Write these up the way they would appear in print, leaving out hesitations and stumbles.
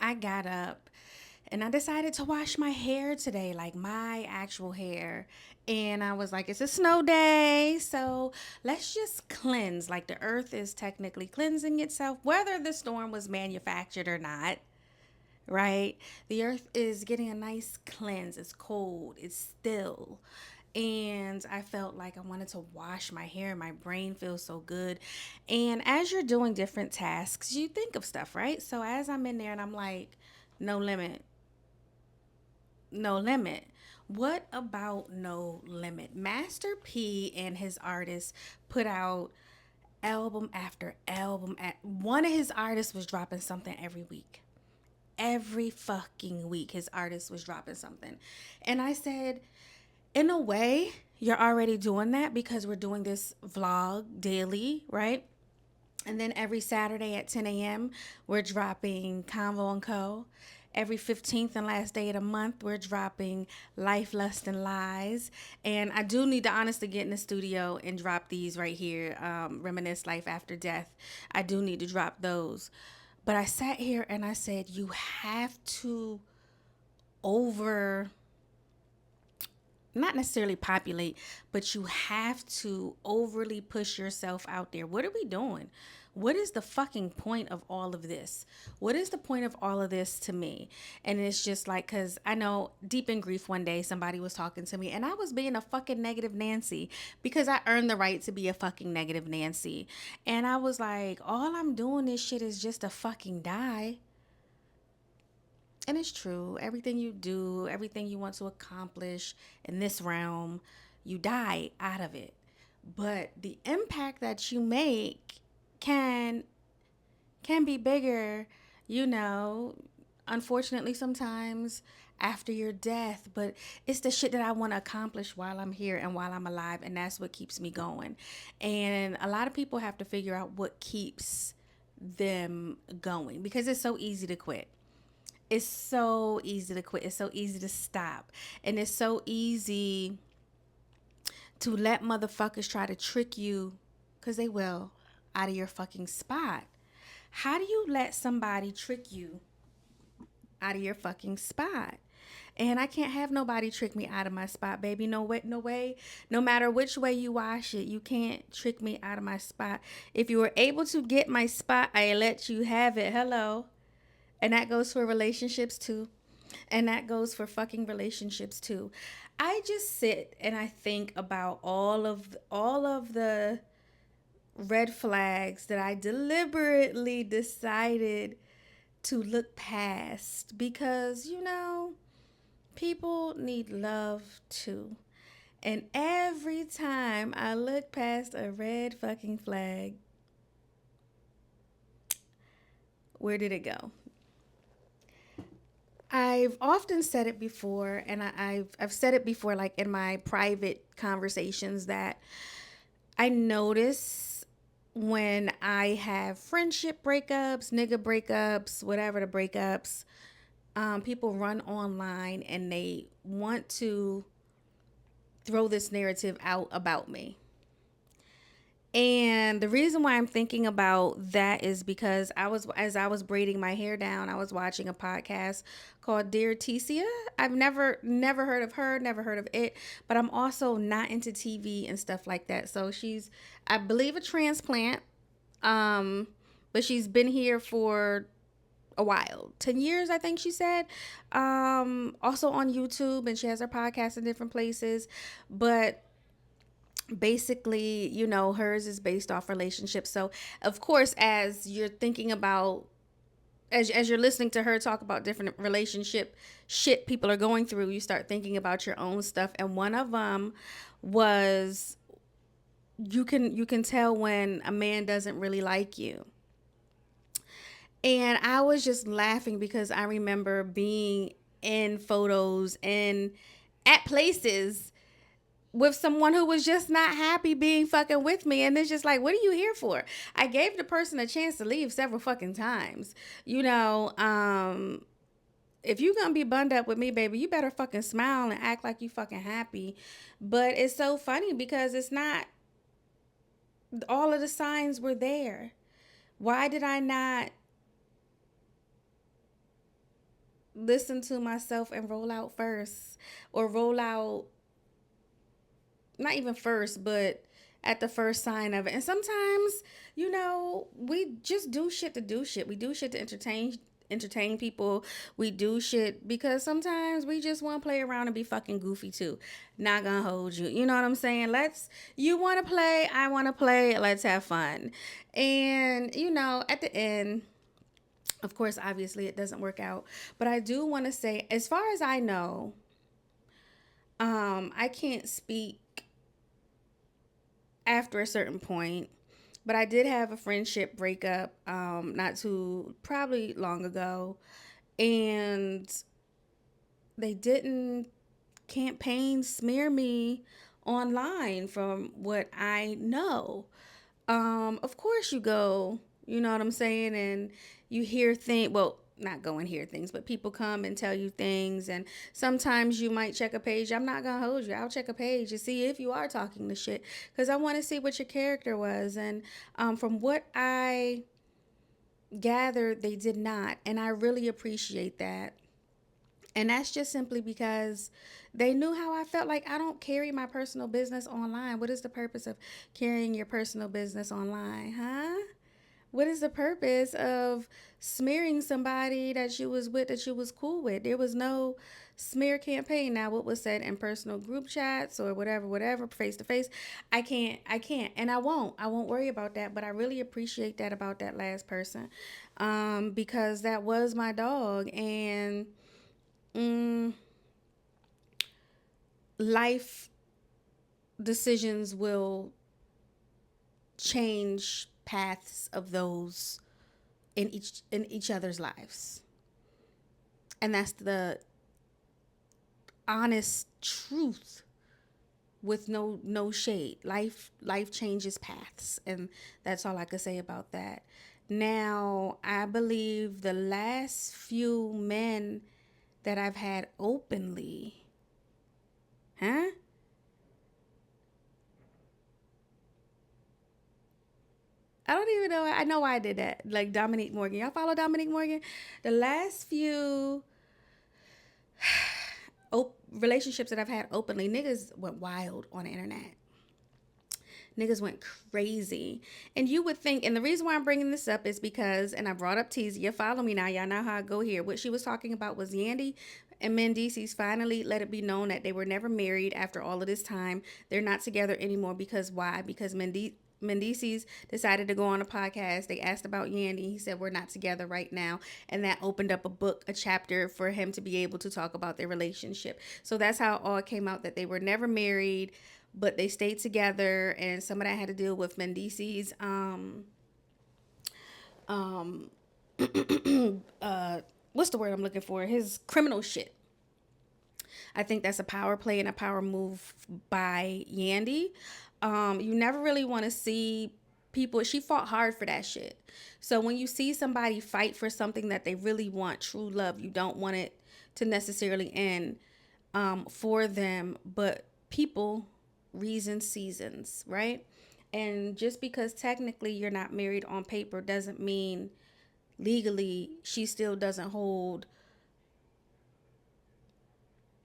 I got up and I decided to wash my hair today, like my actual hair. And I was like, it's a snow day, so let's just cleanse. Like the earth is technically cleansing itself, whether the storm was manufactured or not, right? The earth is getting a nice cleanse. It's cold, it's still. And I felt like I wanted to wash my hair. My brain feels so good. And as you're doing different tasks, you think of stuff, right? So as I'm in there and I'm like, no limit, no limit. What about no limit? Master P and his artists put out album after album. One of his artists was dropping something every week. Every fucking week, his artist was dropping something. And I said, in a way, you're already doing that because we're doing this vlog daily, right? And then every Saturday at 10 a.m., we're dropping Convo and Co. Every 15th and last day of the month, we're dropping Life, Lust, and Lies. And I do need to honestly get in the studio and drop these right here, Reminisce Life After Death. I do need to drop those. But I sat here and I said, you have to over not necessarily populate, but you have to overly push yourself out there. What are we doing? What is the fucking point of all of this? What is the point of all of this to me? And it's just like, because I know deep in grief one day, somebody was talking to me and I was being a fucking negative Nancy because I earned the right to be a fucking negative Nancy. And I was like, all I'm doing this shit is just to fucking die. And it's true. Everything you do, everything you want to accomplish in this realm, you die out of it. But the impact that you make can can be bigger, you know, unfortunately sometimes after your death, but it's the shit that I want to accomplish while I'm here and while I'm alive, and that's what keeps me going. And a lot of people have to figure out what keeps them going because it's so easy to quit. It's so easy to quit. It's so easy to stop. And it's so easy to let motherfuckers try to trick you, because they will, out of your fucking spot. How do you let somebody trick you out of your fucking spot? And I can't have nobody trick me out of my spot, baby. No way, no way. No matter which way you wash it, you can't trick me out of my spot. If you were able to get my spot, I let you have it. Hello. And that goes for relationships too. And that goes for fucking relationships too. I just sit and I think about all of the red flags that I deliberately decided to look past because, people need love too. And every time I look past a red fucking flag, where did it go? I've often said it before, and I've said it before, like in my private conversations, that I notice when I have friendship breakups, nigga breakups, whatever the breakups, people run online and they want to throw this narrative out about me. And the reason why I'm thinking about that is because as I was braiding my hair down, I was watching a podcast called Dear Ticia. I've never heard of her, never heard of it, but I'm also not into TV and stuff like that. So she's, I believe, a transplant, but she's been here for a while, 10 years, I think she said. Also on YouTube, and she has her podcast in different places, but basically, hers is based off relationships. So, of course, as you're thinking about, as you're listening to her talk about different relationship shit people are going through, you start thinking about your own stuff. And one of them was, you can tell when a man doesn't really like you. And I was just laughing because I remember being in photos and at places with someone who was just not happy being fucking with me. And it's just like, what are you here for? I gave the person a chance to leave several fucking times. If you gonna be bunned up with me, baby, you better fucking smile and act like you fucking happy. But it's so funny because it's not, all of the signs were there. Why did I not listen to myself and roll out first, or roll out not even first, but at the first sign of it. And sometimes, we just do shit to do shit. We do shit to entertain people. We do shit because sometimes we just want to play around and be fucking goofy too. Not gonna hold you. You know what I'm saying? You want to play, I want to play, let's have fun. And, at the end, of course, obviously it doesn't work out. But I do want to say, as far as I know, I can't speak after a certain point, but I did have a friendship breakup not too probably long ago, and they didn't campaign smear me online from what I know. Of course you go, you know what I'm saying, and you hear things. Well, not go and hear things, but people come and tell you things, and sometimes you might check a page. I'm not gonna hold you. I'll check a page to see if you are talking the shit, because I want to see what your character was. And from what I gathered, they did not, and I really appreciate that. And that's just simply because they knew how I felt. Like, I don't carry my personal business online. What is the purpose of carrying your personal business online, huh? What is the purpose of smearing somebody that you was with, that you was cool with? There was no smear campaign. Now, what was said in personal group chats or whatever, face to face, I can't, and I won't worry about that. But I really appreciate that about that last person, because that was my dog. And mm, life decisions will change paths of those in each other's lives, and that's the honest truth, with no shade. Life changes paths, and that's all I could say about that. Now, I believe the last few men that I've had openly, huh? I don't even know. I know why I did that. Like Dominique Morgan. Y'all follow Dominique Morgan? The last few relationships that I've had openly, niggas went wild on the internet. Niggas went crazy. And you would think, and the reason why I'm bringing this up is because, and I brought up Teezy. Follow me now. Y'all know how I go here. What she was talking about was Yandy and Mendeecees finally let it be known that they were never married after all of this time. They're not together anymore. Because why? Because Mendeecees decided to go on a podcast. They asked about Yandy. He said, we're not together right now. And that opened up a chapter for him to be able to talk about their relationship. So that's how it all came out, that they were never married, but they stayed together. And some of that had to deal with Mendeecees, what's the word I'm looking for? His criminal shit. I think that's a power play and a power move by Yandy. You never really want to see people. She fought hard for that shit. So when you see somebody fight for something that they really want, true love, you don't want it to necessarily end for them. But people, reasons, seasons, right? And just because technically you're not married on paper doesn't mean legally she still doesn't hold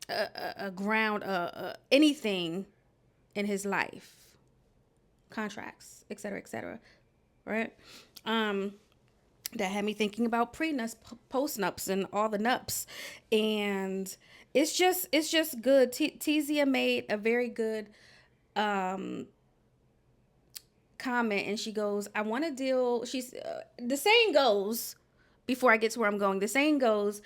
a ground, anything in his life, contracts, etc., right? That had me thinking about pre-nups, post-nups, and all the nups. And it's just good. Tizia made a very good comment, and she goes, I want to deal, the saying goes, before I get to where I'm going, the saying goes,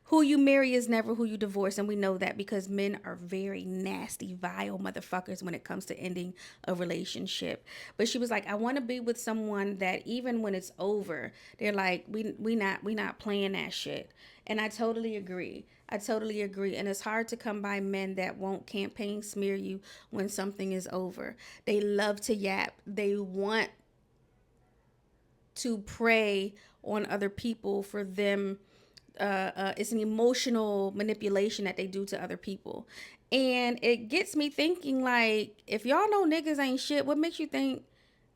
who you marry is never who you divorce. And we know that because men are very nasty, vile motherfuckers when it comes to ending a relationship. But she was like, I want to be with someone that even when it's over, they're like, we not playing that shit. And I totally agree. And it's hard to come by men that won't campaign smear you when something is over. They love to yap. They want to prey on other people for them. It's an emotional manipulation that they do to other people. And it gets me thinking, like, if y'all know niggas ain't shit, what makes you think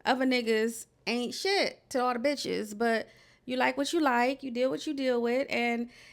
other niggas ain't shit to all the bitches? But you like what you like, you deal what you deal with, and